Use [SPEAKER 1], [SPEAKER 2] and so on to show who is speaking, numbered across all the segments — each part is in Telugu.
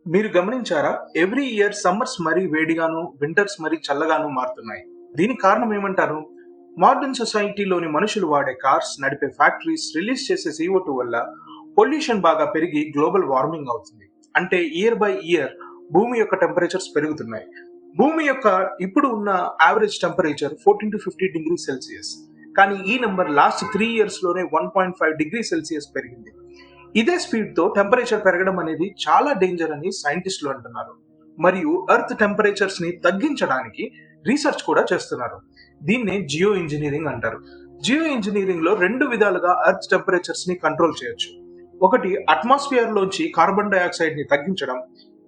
[SPEAKER 1] మీరు గమనించారా? ఎవ్రీ ఇయర్ సమ్మర్స్ మరీ వేడిగాను, వింటర్స్ మరీ చల్లగాను మారుతున్నాయి. దీనికి కారణం ఏమంటారు? మోడర్న్ సొసైటీలోని మనుషులు వాడే కార్స్, నడిపే ఫ్యాక్టరీస్ రిలీజ్ చేసే CO2 వల్ల పొల్యూషన్ బాగా పెరిగి గ్లోబల్ వార్మింగ్ అవుతుంది. అంటే ఇయర్ బై ఇయర్ భూమి యొక్క టెంపరేచర్స్ పెరుగుతున్నాయి. భూమి యొక్క ఇప్పుడు ఉన్న average temperature 14 to 50 degree Celsius. కానీ ఈ నంబర్ లాస్ట్ 3 ఇయర్స్ లోనే 1.5 డిగ్రీ సెల్సియస్ పెరిగింది. ఇదే స్పీడ్ తో టెంపరేచర్ పెరగడం అనేది చాలా డేంజర్ అని సైంటిస్టులు అంటున్నారు. మరియు ఎర్త్ టెంపరేచర్స్ ని తగ్గించడానికి రీసెర్చ్ కూడా చేస్తున్నారు. దీన్నే జియో ఇంజనీరింగ్ అంటారు. జియో ఇంజనీరింగ్ లో రెండు విధాలుగా ఎర్త్ టెంపరేచర్స్ ని కంట్రోల్ చేయొచ్చు. ఒకటి, అట్మాస్ఫియర్ లోంచి కార్బన్ డైఆక్సైడ్ ని తగ్గించడం.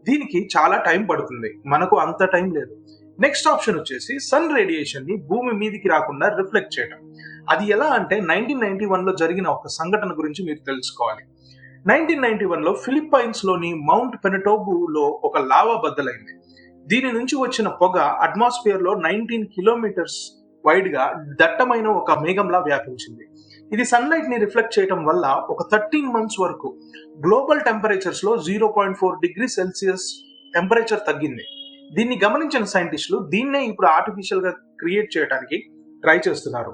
[SPEAKER 1] దీనికి చాలా టైం పడుతుంది, మనకు అంత టైం లేదు. నెక్స్ట్ ఆప్షన్ వచ్చేసి సన్ రేడియేషన్ ని భూమి మీదికి రాకుండా రిఫ్లెక్ట్ చేయడం. అది ఎలా అంటే 1991 లో జరిగిన ఒక సంఘటన గురించి మీరు తెలుసుకోవాలి. 1991 లో ఫిలిప్పైన్స్ లోని మౌంట్ పెనటోబులో ఒక లావా బద్దలైంది. దీని నుంచి వచ్చిన పొగ అట్మాస్ఫియర్ లో 19 కిలోమీటర్స్ వైడ్ గా దట్టమైన ఒక మేఘంలా వ్యాపించింది. ఇది సన్లైట్ ని రిఫ్లెక్ట్ చేయడం వల్ల ఒక 13 మంత్స్ వరకు గ్లోబల్ టెంపరేచర్స్ లో 0.4 డిగ్రీ సెల్సియస్ టెంపరేచర్ తగ్గింది. దీన్ని గమనించిన సైంటిస్టులు దీన్నే ఇప్పుడు ఆర్టిఫిషియల్ గా క్రియేట్ చేయడానికి ట్రై చేస్తున్నారు.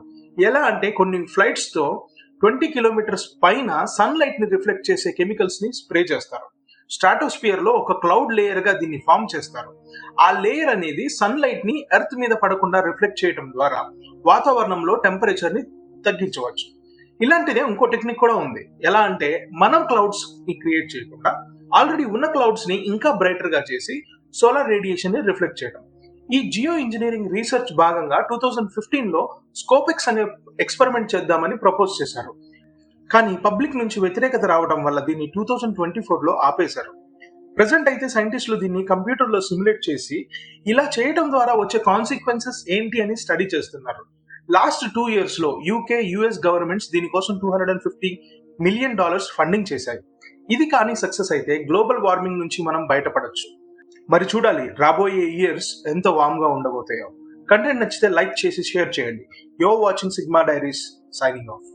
[SPEAKER 1] ఎలా అంటే కొన్ని ఫ్లైట్స్ తో 20 కిలోమీటర్స్ పైన సన్లైట్ ని రిఫ్లెక్ట్ చేసే కెమికల్స్ ని స్ప్రే చేస్తారు. స్ట్రాటోస్ఫియర్ లో ఒక క్లౌడ్ లేయర్ గా దీన్ని ఫామ్ చేస్తారు. ఆ లేయర్ అనేది సన్లైట్ ని ఎర్త్ మీద పడకుండా రిఫ్లెక్ట్ చేయడం ద్వారా వాతావరణంలో టెంపరేచర్ ని తగ్గించవచ్చు. ఇలాంటిదే ఇంకో టెక్నిక్ కూడా ఉంది. ఎలా అంటే మనం క్లౌడ్స్ ని క్రియేట్ చేయకుండా ఆల్రెడీ ఉన్న క్లౌడ్స్ ని ఇంకా బ్రైటర్ గా చేసి సోలార్ రేడియేషన్ ని రిఫ్లెక్ట్ చేయడం. ఈ జియో ఇంజనీరింగ్ రీసెర్చ్ భాగంగా 2015 లో స్కోపెక్స్ అనే ఎక్స్పెరిమెంట్ చేద్దామని ప్రపోజ్ చేశారు. కానీ పబ్లిక్ నుంచి వ్యతిరేకత రావడం వల్ల దీన్ని 2024 లో ఆపేశారు. ప్రెసెంట్ అయితే సైంటిస్టులు దీన్ని కంప్యూటర్ లో సిమ్యులేట్ చేసి ఇలా చేయడం ద్వారా వచ్చే కాన్సిక్వెన్సెస్ ఏంటి అని స్టడీ చేస్తున్నారు. లాస్ట్ 2 ఇయర్స్ లో UK, US గవర్నమెంట్స్ దీనికోసం $250 మిలియన్ ఫండింగ్ చేశాయి. ఇది కానీ సక్సెస్ అయితే గ్లోబల్ వార్మింగ్ నుంచి మనం బయటపడొచ్చు. మరి చూడాలి రాబోయే ఇయర్స్ ఎంత వామ్ గా ఉండబోతాయో. కంటెంట్ నచ్చితే లైక్ చేసి షేర్ చేయండి. Your watching sigma diaries, signing off.